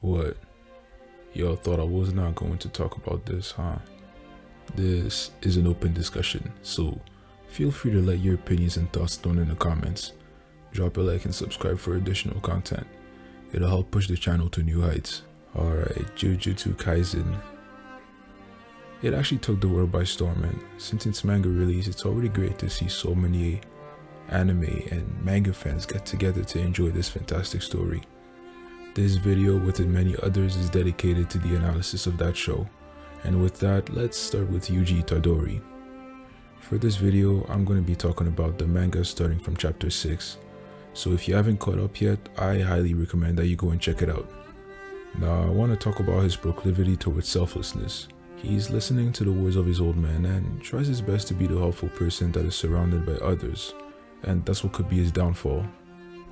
What? Y'all thought I was not going to talk about this, huh? This is an open discussion, so feel free to let your opinions and thoughts down in the comments. Drop a like and subscribe for additional content. It'll help push the channel to new heights. Alright, Jujutsu Kaisen. It actually took the world by storm, and since its manga release, it's already great to see so many anime and manga fans get together to enjoy this fantastic story. This video, within many others, is dedicated to the analysis of that show. And with that, let's start with Yuji Itadori. For this video, I'm going to be talking about the manga starting from chapter 6. So if you haven't caught up yet, I highly recommend that you go and check it out. Now, I want to talk about his proclivity towards selflessness. He's listening to the words of his old man and tries his best to be the helpful person that is surrounded by others. And that's what could be his downfall.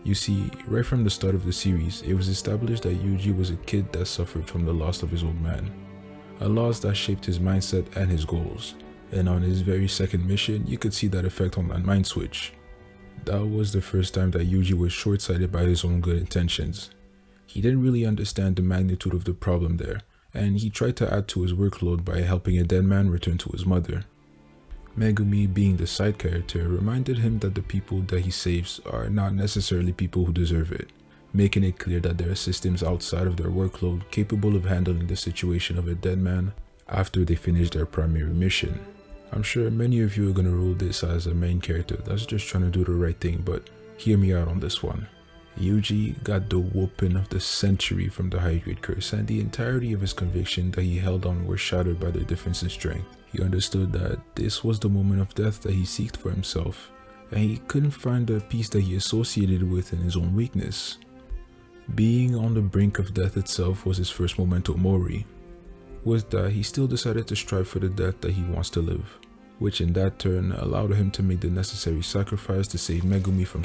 You see, right from the start of the series, it was established that Yuji was a kid that suffered from the loss of his old man. A loss that shaped his mindset and his goals. And on his very second mission, you could see that effect on that mind switch. That was the first time that Yuji was short-sighted by his own good intentions. He didn't really understand the magnitude of the problem there, and he tried to add to his workload by helping a dead man return to his mother. Megumi, being the side character, reminded him that the people that he saves are not necessarily people who deserve it, making it clear that there are systems outside of their workload capable of handling the situation of a dead man after they finish their primary mission. I'm sure many of you are gonna rule this as a main character that's just trying to do the right thing, but hear me out on this one. Yuji got the whooping of the century from the high grade curse, and the entirety of his conviction that he held on were shattered by their difference in strength. He understood that this was the moment of death that he sought for himself, and he couldn't find the peace that he associated with in his own weakness. Being on the brink of death itself was his first memento mori. With that, he still decided to strive for the death that he wants to live, which in that turn allowed him to make the necessary sacrifice to save Megumi from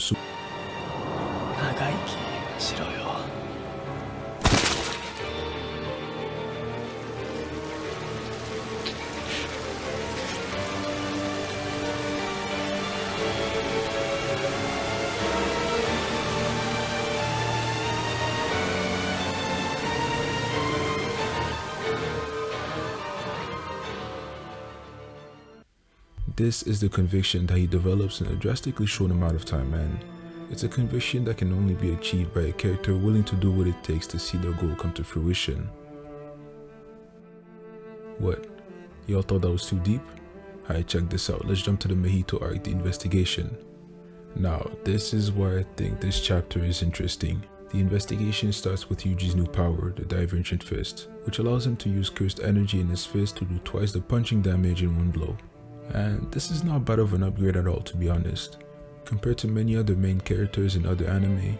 This is the conviction that he develops in a drastically short amount of time, and it's a conviction that can only be achieved by a character willing to do what it takes to see their goal come to fruition. What? Y'all thought that was too deep? Alright, check this out. Let's jump to the Mahito arc, the investigation. Now, this is why I think this chapter is interesting. The investigation starts with Yuji's new power, the Divergent Fist, which allows him to use cursed energy in his fist to do twice the punching damage in one blow. And this is not bad of an upgrade at all, to be honest. Compared to many other main characters in other anime,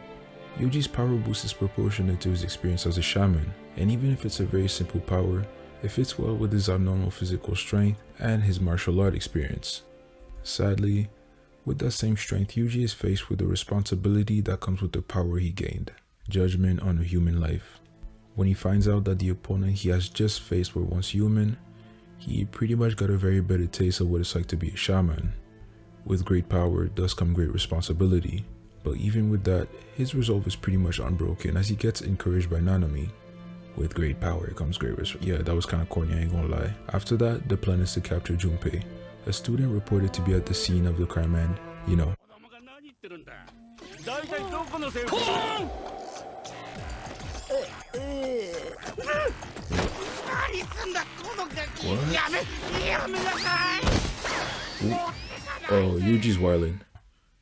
Yuji's power boost is proportionate to his experience as a shaman, and even if it's a very simple power, it fits well with his abnormal physical strength and his martial art experience. Sadly, with that same strength, Yuji is faced with the responsibility that comes with the power he gained, judgment on a human life. When he finds out that the opponent he has just faced were once human, he pretty much got a very better taste of what it's like to be a shaman. With great power does come great responsibility, but even with that, his resolve is pretty much unbroken as he gets encouraged by Nanami. With great power comes great yeah, that was kinda corny, I ain't gonna lie. After that, the plan is to capture Junpei, a student reported to be at the scene of the crime and, you know. Oh, Yuji's wildin'.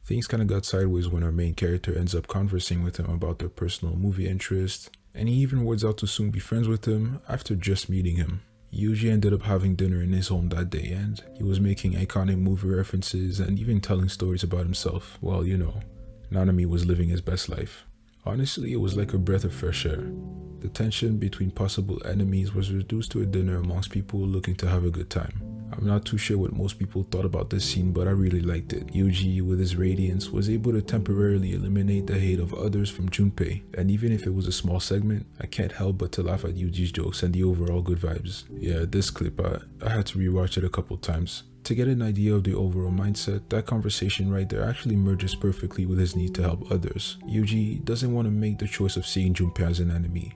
Things kinda got sideways when our main character ends up conversing with him about their personal movie interests, and he even wards out to soon be friends with him after just meeting him. Yuji ended up having dinner in his home that day, and he was making iconic movie references and even telling stories about himself. Well, you know, Nanami was living his best life. Honestly, it was like a breath of fresh air. The tension between possible enemies was reduced to a dinner amongst people looking to have a good time. I'm not too sure what most people thought about this scene, but I really liked it. Yuji, with his radiance, was able to temporarily eliminate the hate of others from Junpei, and even if it was a small segment, I can't help but to laugh at Yuji's jokes and the overall good vibes. Yeah, this clip, I had to rewatch it a couple times. To get an idea of the overall mindset, that conversation right there actually merges perfectly with his need to help others. Yuji doesn't want to make the choice of seeing Junpei as an enemy.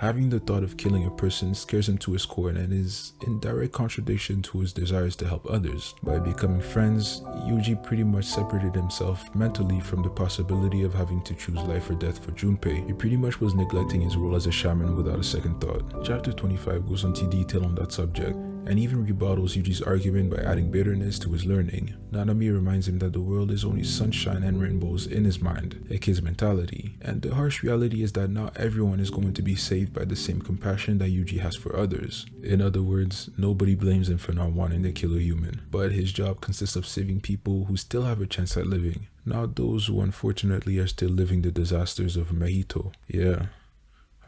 Having the thought of killing a person scares him to his core and is in direct contradiction to his desires to help others. By becoming friends, Yuji pretty much separated himself mentally from the possibility of having to choose life or death for Junpei. He pretty much was neglecting his role as a shaman without a second thought. Chapter 25 goes into detail on that subject, and even rebuttals Yuji's argument by adding bitterness to his learning. Nanami reminds him that the world is only sunshine and rainbows in his mind, a kid's mentality, and the harsh reality is that not everyone is going to be saved by the same compassion that Yuji has for others. In other words, nobody blames him for not wanting to kill a human, but his job consists of saving people who still have a chance at living, not those who unfortunately are still living the disasters of Mahito. Yeah,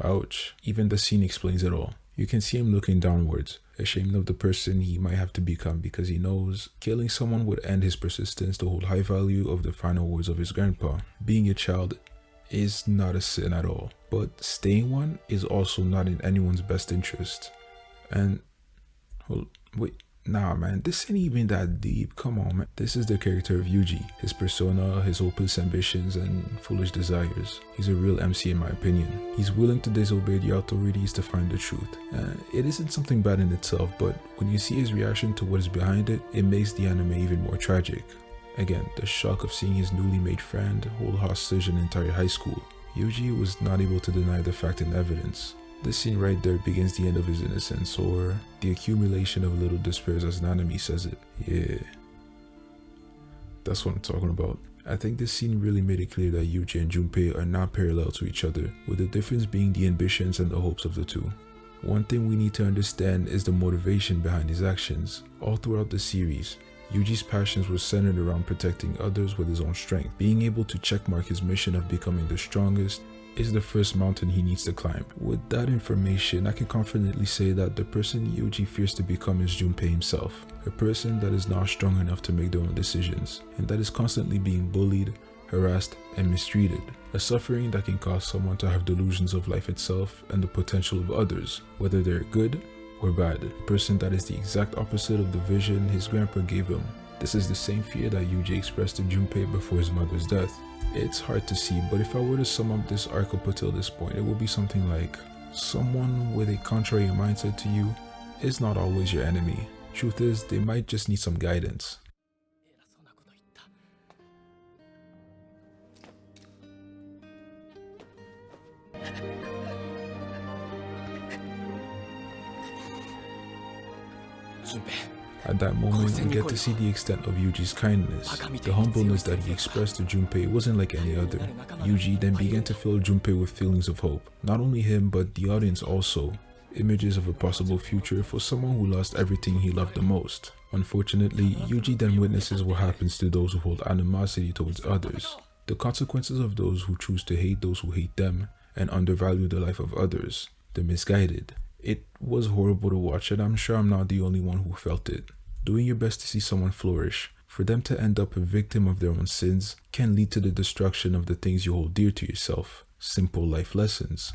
ouch. Even the scene explains it all. You can see him looking downwards, ashamed of the person he might have to become because he knows killing someone would end his persistence to hold high value of the final words of his grandpa. Being a child is not a sin at all, but staying one is also not in anyone's best interest. And, wait, nah man, this ain't even that deep, come on man. This is the character of Yuji, his persona, his hopeless ambitions and foolish desires. He's a real MC in my opinion. He's willing to disobey the authorities to find the truth. It isn't something bad in itself, but when you see his reaction to what is behind it, it makes the anime even more tragic. Again, the shock of seeing his newly made friend hold hostage an entire high school. Yuji was not able to deny the fact and evidence. This scene right there begins the end of his innocence, or the accumulation of little despairs as Nanami says it. Yeah, that's what I'm talking about. I think this scene really made it clear that Yuji and Junpei are not parallel to each other, with the difference being the ambitions and the hopes of the two. One thing we need to understand is the motivation behind his actions. All throughout the series, Yuji's passions were centered around protecting others with his own strength. Being able to checkmark his mission of becoming the strongest is the first mountain he needs to climb. With that information, I can confidently say that the person Yuji fears to become is Junpei himself, a person that is not strong enough to make their own decisions, and that is constantly being bullied, harassed, and mistreated, a suffering that can cause someone to have delusions of life itself and the potential of others, whether they're good or bad, a person that is the exact opposite of the vision his grandpa gave him. This is the same fear that Yuji expressed to Junpei before his mother's death. It's hard to see, but if I were to sum up this arc up until this point, it will be something like, someone with a contrary mindset to you is not always your enemy. Truth is, they might just need some guidance. At that moment, we get to see the extent of Yuji's kindness. The humbleness that he expressed to Junpei wasn't like any other. Yuji then began to fill Junpei with feelings of hope. Not only him, but the audience also. Images of a possible future for someone who lost everything he loved the most. Unfortunately, Yuji then witnesses what happens to those who hold animosity towards others. The consequences of those who choose to hate those who hate them and undervalue the life of others. The misguided. It was horrible to watch, and I'm sure I'm not the only one who felt it. Doing your best to see someone flourish, for them to end up a victim of their own sins, can lead to the destruction of the things you hold dear to yourself. Simple life lessons.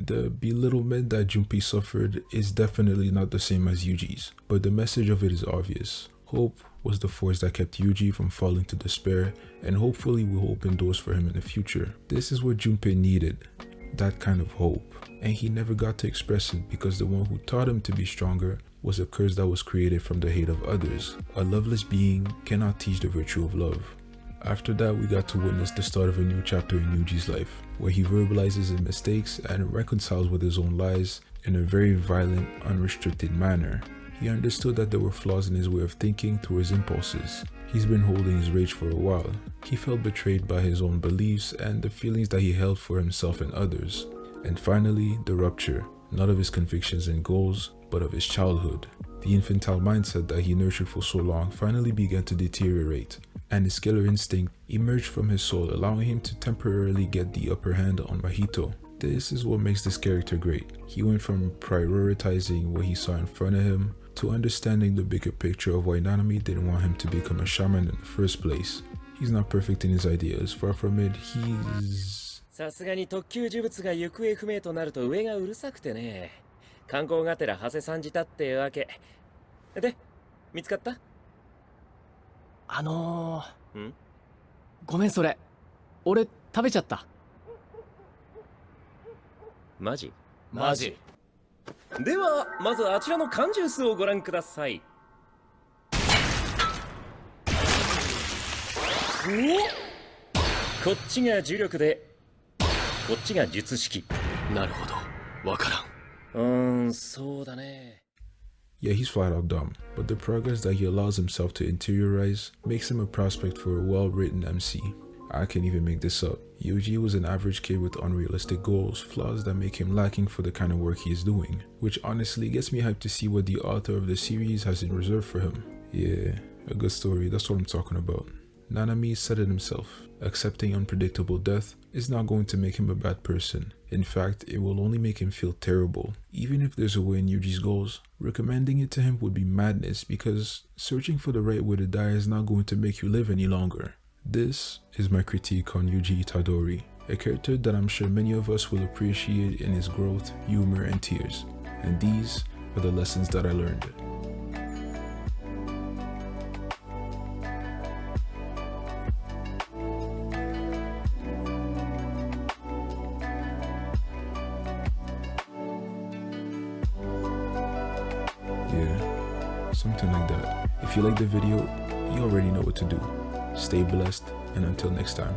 The belittlement that Junpei suffered is definitely not the same as Yuji's, but the message of it is obvious. Hope was the force that kept Yuji from falling to despair, and hopefully will open doors for him in the future. This is what Junpei needed, that kind of hope, and he never got to express it because the one who taught him to be stronger was a curse that was created from the hate of others. A loveless being cannot teach the virtue of love. After that, we got to witness the start of a new chapter in Yuji's life, where he verbalizes his mistakes and reconciles with his own lies in a very violent, unrestricted manner. He understood that there were flaws in his way of thinking through his impulses. He's been holding his rage for a while. He felt betrayed by his own beliefs and the feelings that he held for himself and others. And finally, the rupture, not of his convictions and goals, but of his childhood. The infantile mindset that he nurtured for so long finally began to deteriorate, and his killer instinct emerged from his soul, allowing him to temporarily get the upper hand on Mahito. This is what makes this character great. He went from prioritizing what he saw in front of him to understanding the bigger picture of why Nanami didn't want him to become a shaman in the first place. He's not perfect in his ideas, far from it. He's さすがに特級呪物が行方不明となると上がうるさくてね。観光がてら長谷さんじたってわけ。で、見つかった？ごめんそれ。俺食べちゃった。マジ？マジ。では、まずあちらの缶ジュースをご覧ください。こっちが呪力で、こっちが術式。なるほど。わからん。そうだね。Yeah, he's flat out dumb, but the progress that he allows himself to interiorize makes him a prospect for a well-written MC. I can't even make this up. Yuji was an average kid with unrealistic goals, flaws that make him lacking for the kind of work he is doing, which honestly gets me hyped to see what the author of the series has in reserve for him. Yeah, a good story, that's what I'm talking about. Nanami said it himself, accepting unpredictable death is not going to make him a bad person. In fact, it will only make him feel terrible. Even if there's a way in Yuji's goals, recommending it to him would be madness because searching for the right way to die is not going to make you live any longer. This is my critique on Yuji Itadori, a character that I'm sure many of us will appreciate in his growth, humor, and tears. And these are the lessons that I learned. Yeah, something like that. If you like the video, you already know what to do. Stay blessed, and until next time.